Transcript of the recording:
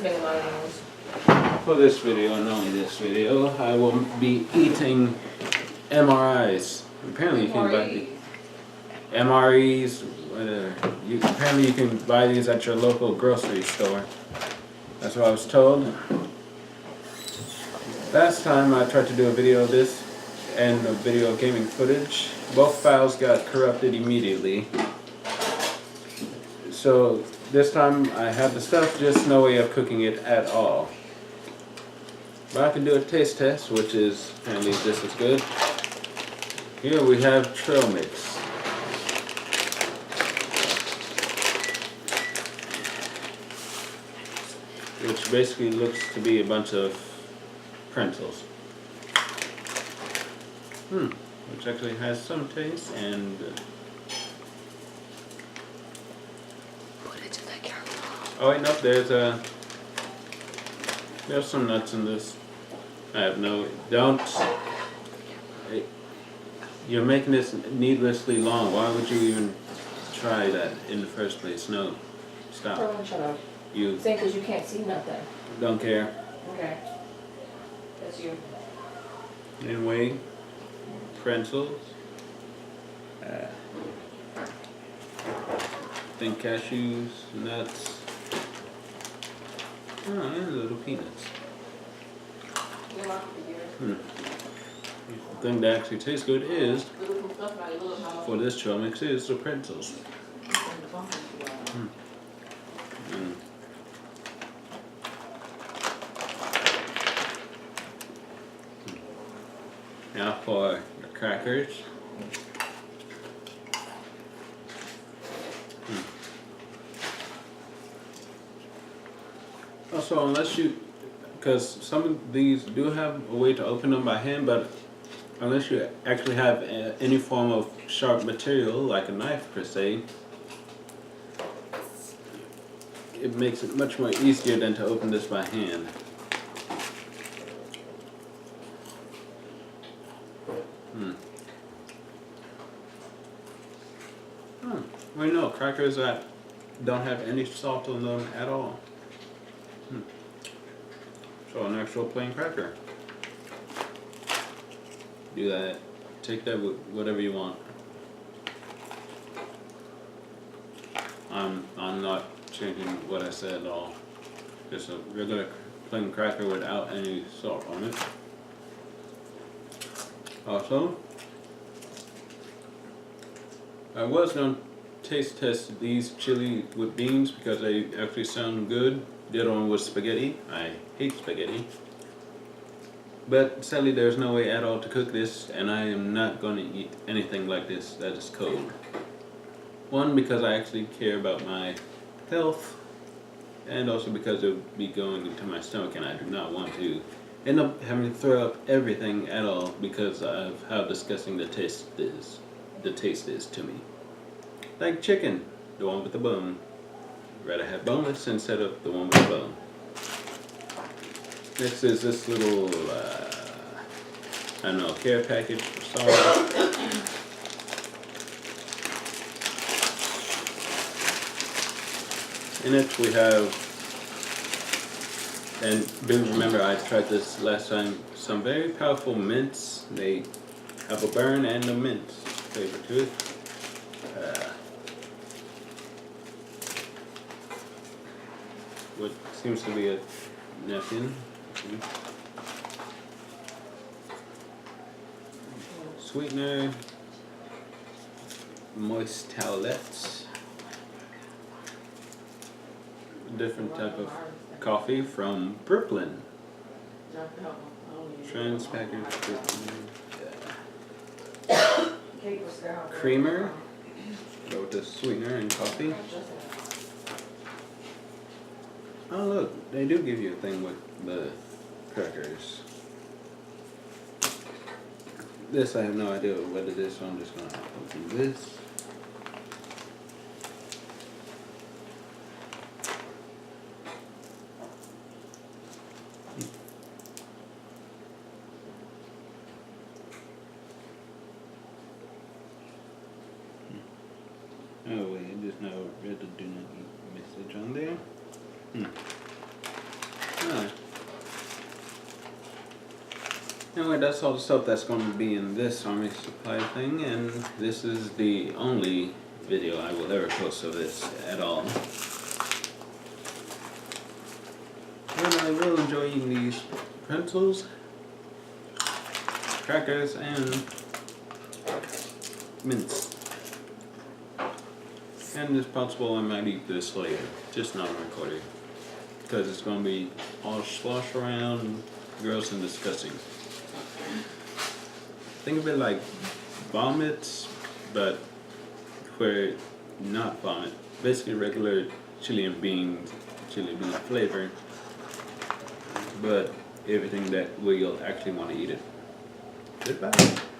make a lot of noise. For this video and only this video, I will be eating MRIs. Apparently you can buy the MREs, whatever. Apparently you can buy these at your local grocery store. That's what I was told. Last time I tried to do a video of this and a video of gaming footage. Both files got corrupted immediately. So this time I have the stuff, just no way of cooking it at all. But I can do a taste test, which is apparently just as good. Here we have trail mix. Which basically looks to be a bunch of pretzels. Which actually has some taste and Put it to the camera. oh wait, no, there's some nuts in this. I have no, you're making this needlessly long. Why would you even try that in the first place? No, stop. Shut up. You Saying because you can't see nothing. don't care. Okay. That's you. Anyway, pretzels. I think cashews, nuts. Oh, and little peanuts. The thing that actually tastes good is, for this trail mix, is the pretzels. Now for the crackers. Also, unless you, because some of these do have a way to open them by hand, but unless you actually have any form of sharp material, like a knife per se, it makes it much more easier than to open this by hand. Wait, no, crackers that don't have any salt on them at all. So an actual plain cracker. Do that. Take that with whatever you want. I'm not changing what I said at all. Just a regular plain cracker without any salt on it. Also, I was going to taste test these chili with beans because they actually sound good. The other one was spaghetti. I hate spaghetti. But sadly there's no way at all to cook this, and I am not going to eat anything like this that is cold. One, because I actually care about my health, and also because it would be going into my stomach and I do not want to end up having to throw up everything at all because of how disgusting the taste is to me. Like chicken, the one with the bone. I'd rather have boneless instead of the one with the bone. Next is this little, I don't know, care package for salt. In it we have, and do remember I tried this last time, some very powerful mints. They have a burn and a mint flavor to it. What seems to be a napkin. Sweetener, moist towelettes, different type of coffee from Brooklyn. Trans package creamer. Go with the sweetener and coffee. Oh look, they do give you a thing with the crackers. This I have no idea what it is, so I'm just gonna open this. Oh wait, there's no read the do not eat message on there. Anyway, that's all the stuff that's going to be in this Army Supply thing, and this is the only video I will ever post of this at all. And I will enjoy eating these pretzels, crackers, and mints. And it's possible I might eat this later, just not recorded. Because it's going to be all sloshed around, gross and disgusting. Think of it like vomits, but for not vomit. Basically regular chili bean flavor, but everything that we'll actually want to eat it. Goodbye.